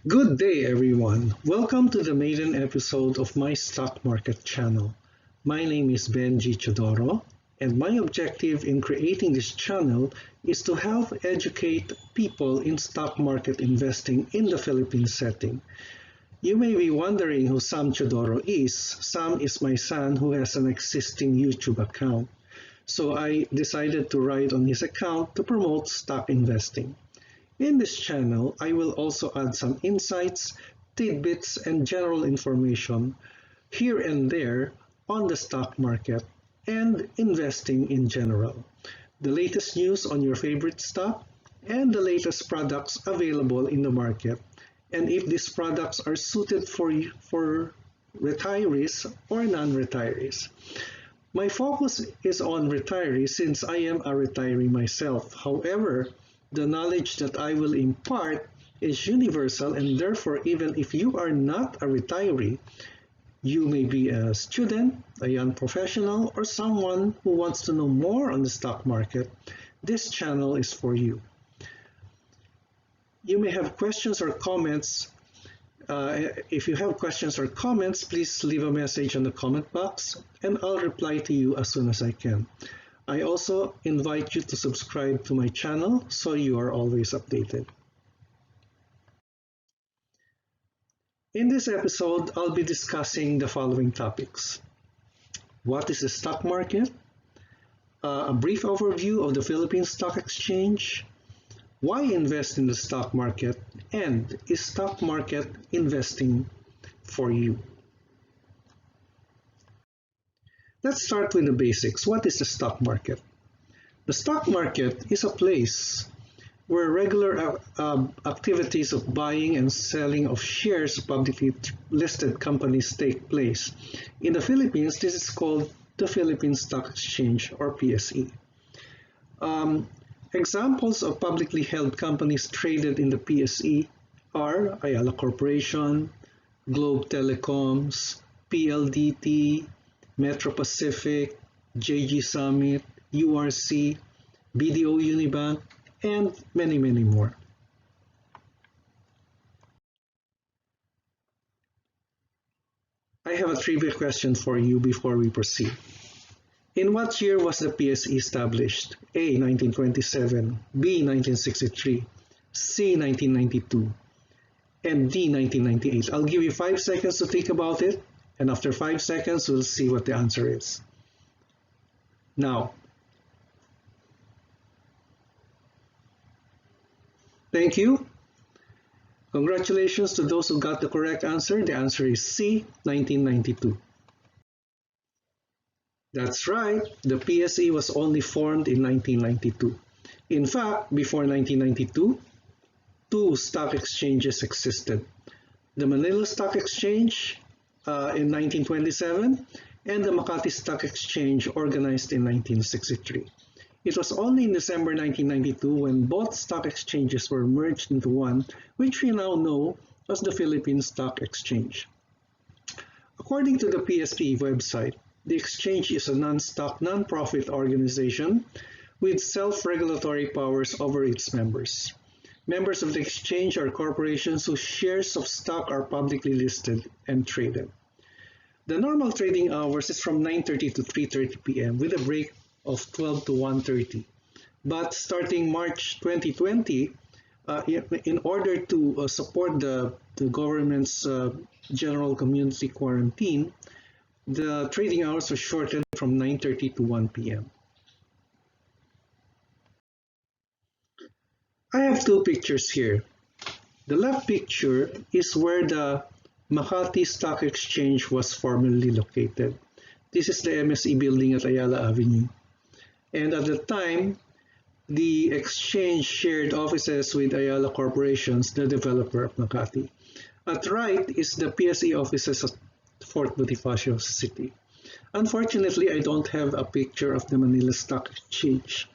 Good day, everyone. Welcome to the maiden episode of my stock market channel. My name is Benji Chodoro, and my objective in creating this channel is to help educate people in stock market investing in the Philippine setting. You may be wondering who Sam Chodoro is. Sam is my son who has an existing YouTube account. So I decided to write on his account to promote stock investing. In this channel, I will also add some insights, tidbits, and general information here and there on the stock market and investing in general. The latest news on your favorite stock and the latest products available in the market, and if these products are suited for retirees or non-retirees. My focus is on retirees since I am a retiree myself. However, the knowledge that I will impart is universal, and therefore even if you are not a retiree, you may be a student, a young professional, or someone who wants to know more on the stock market, this channel is for you. You may have questions or comments. If you have questions or comments, please leave a message on the comment box and I'll reply to you as soon as I can. I also invite you to subscribe to my channel so you are always updated. In this episode, I'll be discussing the following topics. What is the stock market? A brief overview of the Philippine Stock Exchange. Why invest in the stock market? And is stock market investing for you? Let's start with the basics. What is the stock market? The stock market is a place where regular activities of buying and selling of shares of publicly listed companies take place. In the Philippines, this is called the Philippine Stock Exchange, or PSE. Examples of publicly held companies traded in the PSE are Ayala Corporation, Globe Telecoms, PLDT, Metro Pacific, JG Summit, URC, BDO Unibank, and many more. I have a trivia question for you before we proceed. In what year was the PSE established? A. 1927, B. 1963, C. 1992, and D. 1998. I'll give you 5 seconds to think about it, and after 5 seconds, we'll see what the answer is. Now, thank you. Congratulations to those who got the correct answer. The answer is C, 1992. That's right, the PSE was only formed in 1992. In fact, before 1992, two stock exchanges existed. The Manila Stock Exchange in 1927 and the Makati Stock Exchange organized in 1963. It was only in December 1992 when both stock exchanges were merged into one, which we now know as the Philippine Stock Exchange. According to the PSE website, the exchange is a non-stock, non-profit organization with self-regulatory powers over its members. Members of the exchange are corporations whose shares of stock are publicly listed and traded. The normal trading hours is from 9:30 to 3:30 p.m. with a break of 12 to 1:30. But starting March 2020, in order to support the government's general community quarantine, the trading hours were shortened from 9:30 to 1 p.m. I have two pictures here. The left picture is where the Makati Stock Exchange was formerly located. This is the MSE building at Ayala Avenue. And at the time, the exchange shared offices with Ayala Corporations, the developer of Makati. At right is the PSE offices at Fort Bonifacio City. Unfortunately, I don't have a picture of the Manila Stock Exchange.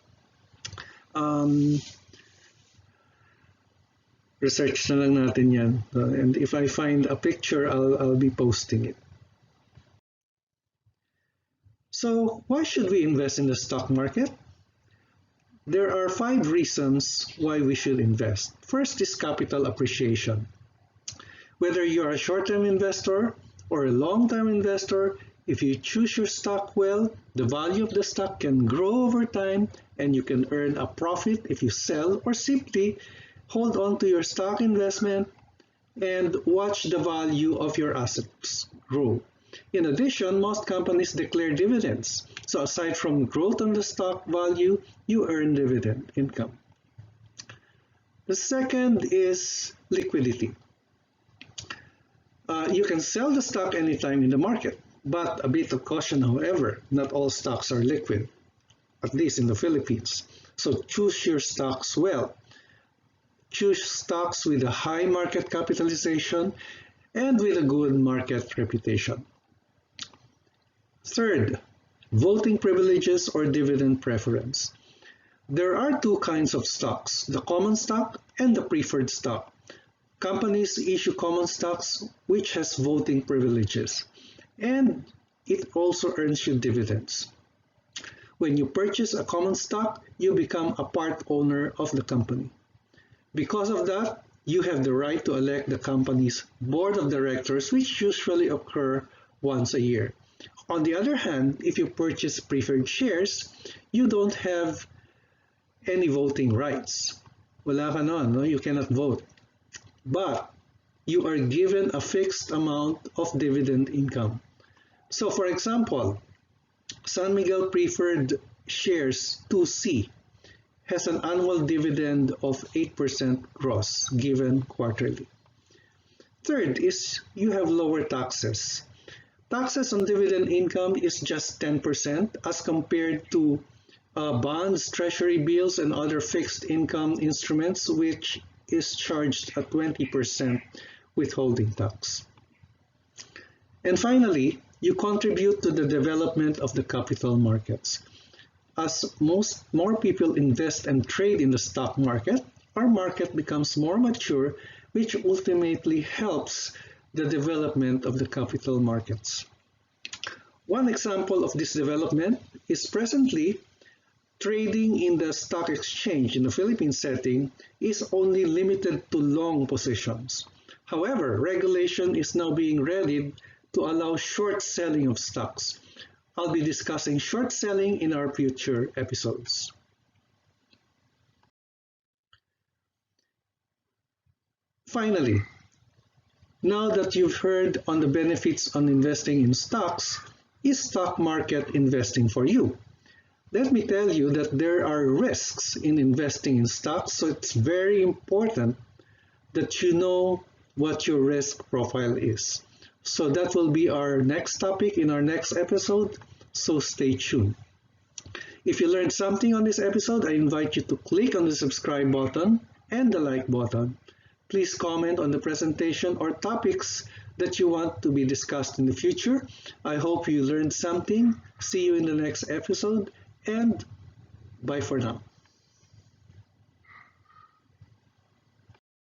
Research na lang natin yan. And if I find a picture, I'll be posting it. So why should we invest in the stock market? There are 5 reasons why we should invest. First is capital appreciation. Whether you're a short-term investor or a long-term investor, if you choose your stock well, the value of the stock can grow over time and you can earn a profit if you sell or simply hold on to your stock investment and watch the value of your assets grow. In addition, most companies declare dividends. So aside from growth on the stock value, you earn dividend income. The second is liquidity. You can sell the stock anytime in the market, but a bit of caution, however, not all stocks are liquid, at least in the Philippines. So choose your stocks well. Choose stocks with a high market capitalization and with a good market reputation. Third, voting privileges or dividend preference. There are two kinds of stocks, the common stock and the preferred stock. Companies issue common stocks which has voting privileges, and it also earns you dividends. When you purchase a common stock, you become a part owner of the company. Because of that, you have the right to elect the company's board of directors, which usually occur once a year. On the other hand, if you purchase preferred shares, you don't have any voting rights. Wala ka nun, no? You cannot vote. But you are given a fixed amount of dividend income. So for example, San Miguel Preferred Shares 2C has an annual dividend of 8% gross given quarterly. Third is you have lower taxes. Taxes on dividend income is just 10% as compared to bonds, treasury bills, and other fixed income instruments, which is charged at 20% withholding tax. And finally, you contribute to the development of the capital markets. As more people invest and trade in the stock market, our market becomes more mature, which ultimately helps the development of the capital markets. One example of this development is presently trading in the stock exchange in the Philippine setting is only limited to long positions. However, regulation is now being readied to allow short selling of stocks. I'll be discussing short selling in our future episodes. Finally, now that you've heard on the benefits on investing in stocks, is stock market investing for you? Let me tell you that there are risks in investing in stocks, so it's very important that you know what your risk profile is. So that will be our next topic in our next episode, so stay tuned. If you learned something on this episode, I invite you to click on the subscribe button and the like button. Please comment on the presentation or topics that you want to be discussed in the future. I hope you learned something. See you in the next episode, and bye for now.